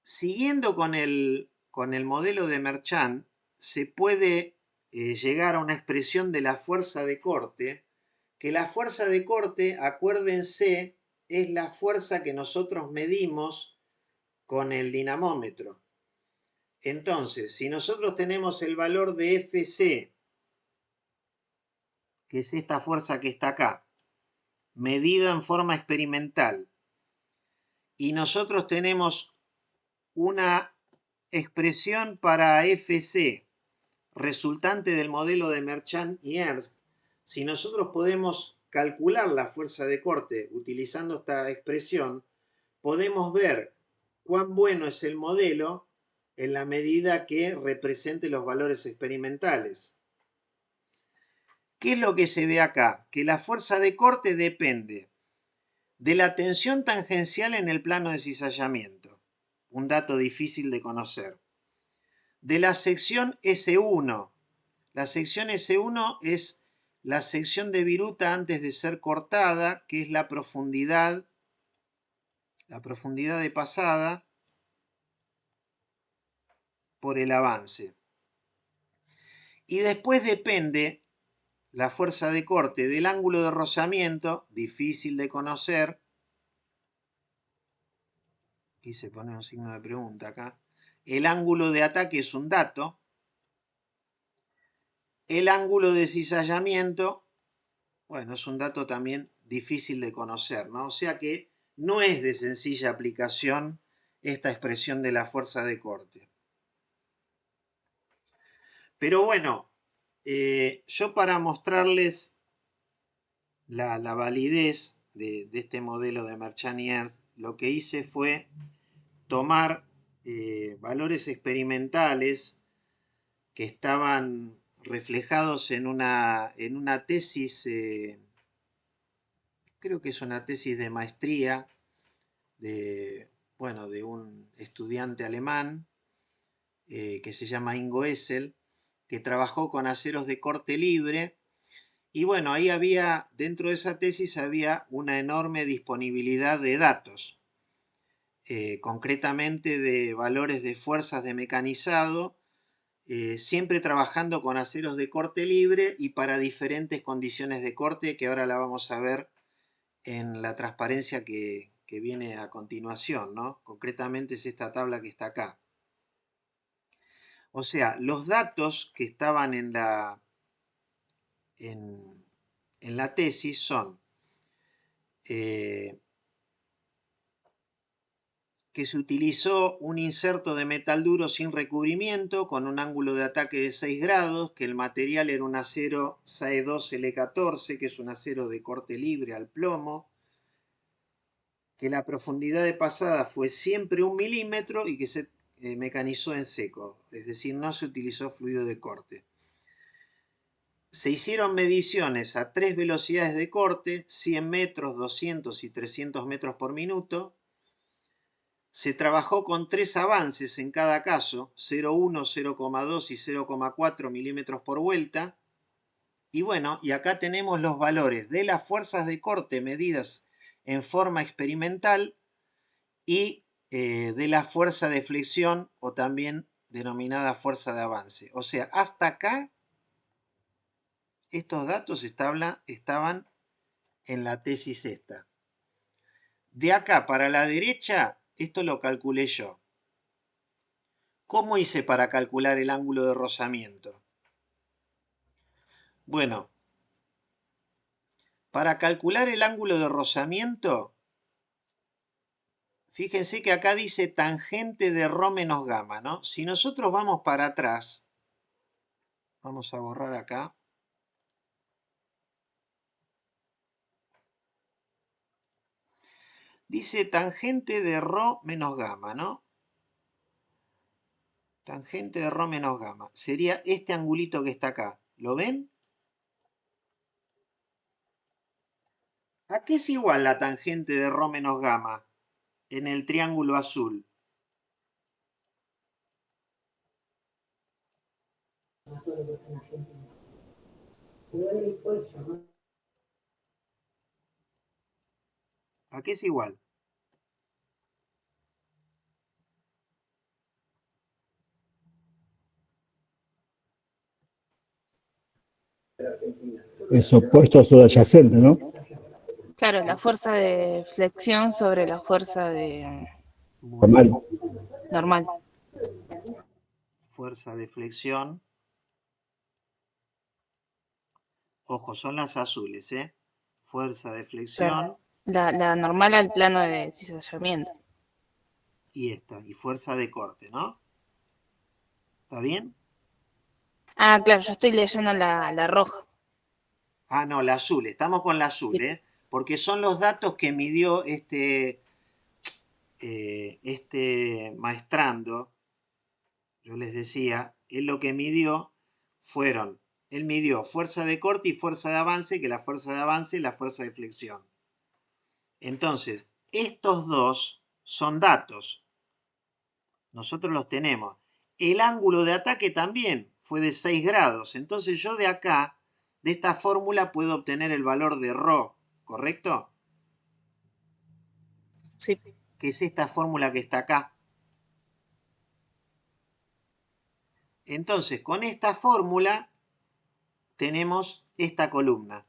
siguiendo con el modelo de Merchant, se puede llegar a una expresión de la fuerza de corte, que la fuerza de corte, acuérdense, es la fuerza que nosotros medimos con el dinamómetro. Entonces, si nosotros tenemos el valor de Fc, que es esta fuerza que está acá, medida en forma experimental, y nosotros tenemos una expresión para Fc resultante del modelo de Merchant y Ernst, si nosotros podemos calcular la fuerza de corte utilizando esta expresión, podemos ver cuán bueno es el modelo en la medida que represente los valores experimentales. ¿Qué es lo que se ve acá? Que la fuerza de corte depende de la tensión tangencial en el plano de cizallamiento, un dato difícil de conocer, de la sección S1. La sección S1 es la sección de viruta antes de ser cortada, que es la profundidad de pasada por el avance. Y después depende la fuerza de corte del ángulo de rozamiento, difícil de conocer, Quise poner un signo de pregunta acá. El ángulo de ataque es un dato. El ángulo de cizallamiento, bueno, es un dato también difícil de conocer, ¿no? O sea que no es de sencilla aplicación esta expresión de la fuerza de corte. Pero bueno, yo para mostrarles la validez de este modelo de Merchannier, lo que hice fue tomar valores experimentales que estaban reflejados en una tesis, creo que es una tesis de maestría de, bueno, de un estudiante alemán que se llama Ingo Essel, que trabajó con aceros de corte libre. Y bueno, ahí había, dentro de esa tesis había una enorme disponibilidad de datos, concretamente de valores de fuerzas de mecanizado, siempre trabajando con aceros de corte libre y para diferentes condiciones de corte, que ahora la vamos a ver en la transparencia que viene a continuación, ¿no? Concretamente es esta tabla que está acá. O sea, los datos que estaban en la tesis son que se utilizó un inserto de metal duro sin recubrimiento con un ángulo de ataque de 6 grados, que el material era un acero SAE2L14, que es un acero de corte libre al plomo, que la profundidad de pasada fue siempre 1 milímetro y que se mecanizó en seco, es decir, no se utilizó fluido de corte. Se hicieron mediciones a 3 velocidades de corte, 100 metros, 200 y 300 metros por minuto. Se trabajó con 3 avances en cada caso, 0,1, 0,2 y 0,4 milímetros por vuelta. Y bueno, y acá tenemos los valores de las fuerzas de corte medidas en forma experimental y de la fuerza de flexión o también denominada fuerza de avance. O sea, hasta acá estos datos estaban en la tesis esta. De acá para la derecha, esto lo calculé yo. ¿Cómo hice para calcular el ángulo de rozamiento? Bueno, para calcular el ángulo de rozamiento, fíjense que acá dice tangente de ρ menos gamma, ¿no? Si nosotros vamos para atrás, vamos a borrar acá. Dice tangente de ρ menos gamma, ¿no? Tangente de ρ menos gamma. Sería este angulito que está acá. ¿Lo ven? ¿A qué es igual la tangente de ρ menos gamma en el triángulo azul? ¿A qué es igual? Es opuesto a su adyacente, ¿no? Claro, la fuerza de flexión sobre la fuerza de Normal. normal. Fuerza de flexión. Ojo, son las azules, ¿eh? Fuerza de flexión. La normal al plano de cizallamiento. Y esta, y fuerza de corte, ¿no? ¿Está bien? Ah, claro, yo estoy leyendo la roja. Ah, no, la azul, estamos con la azul, ¿eh? Porque son los datos que midió este maestrando. Yo les decía, él lo que midió fueron, él midió fuerza de corte y fuerza de avance, que la fuerza de avance es la fuerza de flexión. Entonces, estos dos son datos. Nosotros los tenemos. El ángulo de ataque también fue de 6 grados. Entonces yo de acá, de esta fórmula, puedo obtener el valor de ρ, ¿correcto? Sí. Que es esta fórmula que está acá. Entonces, con esta fórmula tenemos esta columna.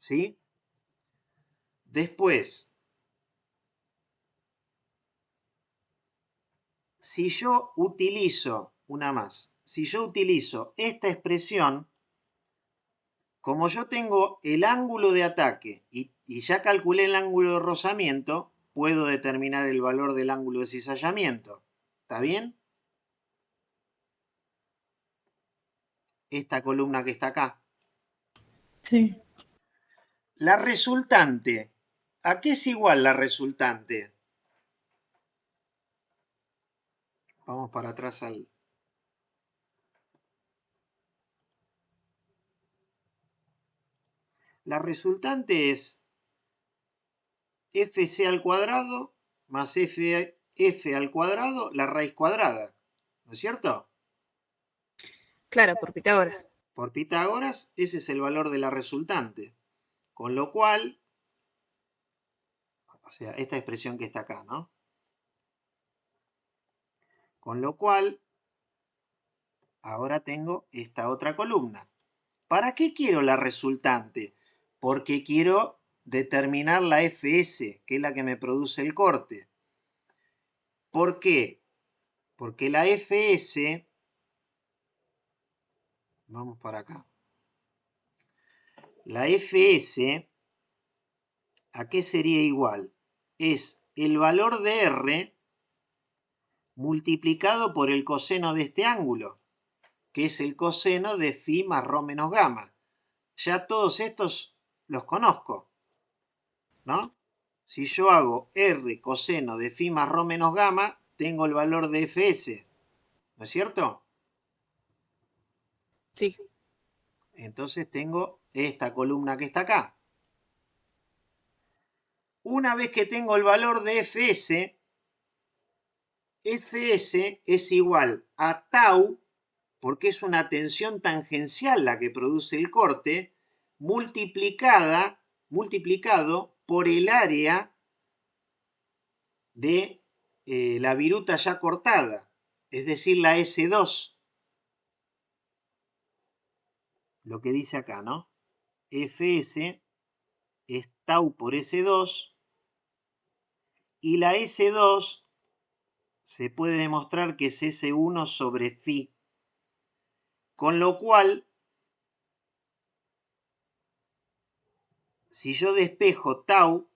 ¿Sí? Después, si yo utilizo, una más, si yo utilizo esta expresión, como yo tengo el ángulo de ataque y ya calculé el ángulo de rozamiento, puedo determinar el valor del ángulo de cizallamiento. ¿Está bien? Esta columna que está acá. Sí. La resultante. ¿A qué es igual la resultante? Vamos para atrás al... La resultante es FC al cuadrado más F al cuadrado, la raíz cuadrada. ¿No es cierto? Claro, por Pitágoras. Por Pitágoras, ese es el valor de la resultante. Con lo cual, o sea, esta expresión que está acá, ¿no? Con lo cual, ahora tengo esta otra columna. ¿Para qué quiero la resultante? Porque quiero determinar la FS, que es la que me produce el corte. ¿Por qué? Porque la FS, vamos para acá, la FS, ¿a qué sería igual? Es el valor de R multiplicado por el coseno de este ángulo, que es el coseno de phi más rho menos gamma. Ya todos estos los conozco, ¿no? Si yo hago R coseno de phi más rho menos gamma, tengo el valor de Fs, ¿no es cierto? Sí. Entonces tengo esta columna que está acá. Una vez que tengo el valor de Fs, Fs es igual a tau, porque es una tensión tangencial la que produce el corte, multiplicado por el área de la viruta ya cortada, es decir, la S2. Lo que dice acá, ¿no? Fs es tau por S2 y la S2 se puede demostrar que es S1 sobre phi. Con lo cual, si yo despejo tau,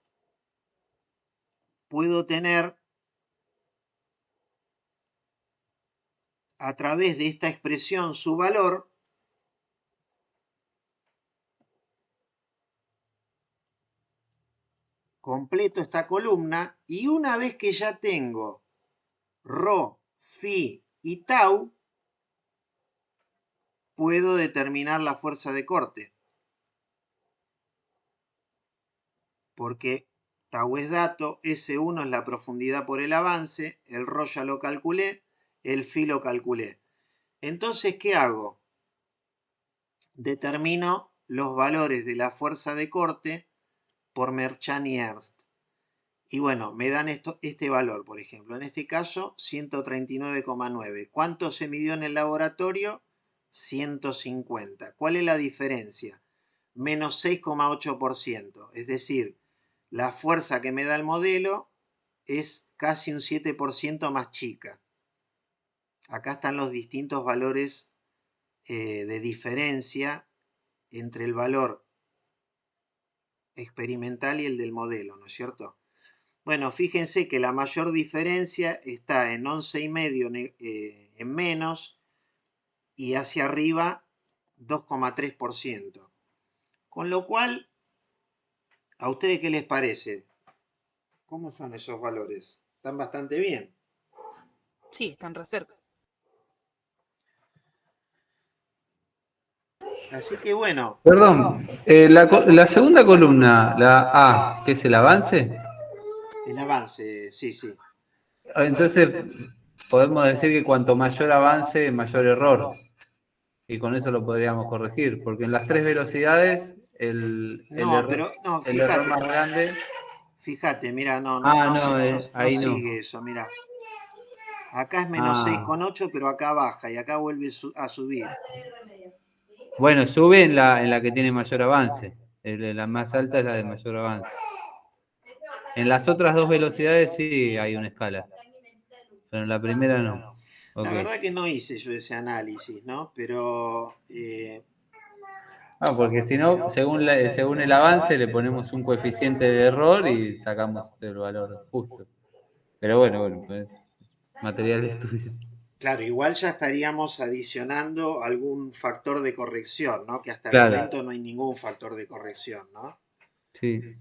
puedo tener a través de esta expresión su valor completo esta columna, y una vez que ya tengo rho, phi y tau, puedo determinar la fuerza de corte. Porque tau es dato, S1 es la profundidad por el avance, el rho ya lo calculé, el phi lo calculé. Entonces, ¿qué hago? Determino los valores de la fuerza de corte por Merchan y Ernst. Y bueno, me dan este valor, por ejemplo. En este caso, 139,9. ¿Cuánto se midió en el laboratorio? 150. ¿Cuál es la diferencia? Menos 6,8%. Es decir, la fuerza que me da el modelo es casi un 7% más chica. Acá están los distintos valores de diferencia entre el valor experimental y el del modelo, ¿no es cierto? Bueno, fíjense que la mayor diferencia está en 11,5 en menos y hacia arriba 2,3%. Con lo cual, ¿a ustedes qué les parece? ¿Cómo son esos valores? Están bastante bien. Sí, están re cerca. Así que bueno, Perdón, la segunda columna, la A, ¿qué es el avance? el avance, sí, sí. Entonces, podemos decir que cuanto mayor avance, mayor error. Y con eso lo podríamos corregir, porque en las tres velocidades No, pero no, el error fíjate, más grande... fíjate, mira, Ah, no, no, no ahí no. sigue eso, mira. Acá es menos Ah, 6,8, pero acá baja y acá vuelve a subir. bueno, sube en la que tiene mayor avance. La más alta es la de mayor avance. En las otras dos velocidades sí hay una escala. pero en la primera no. La Ok. verdad que no hice yo ese análisis, ¿no? Pero Porque si no, según el avance, le ponemos un coeficiente de error y sacamos el valor justo. Pero bueno, pues, material de estudio. claro, igual ya estaríamos adicionando algún factor de corrección, ¿no? Que hasta el Claro, momento no hay ningún factor de corrección, ¿no? sí.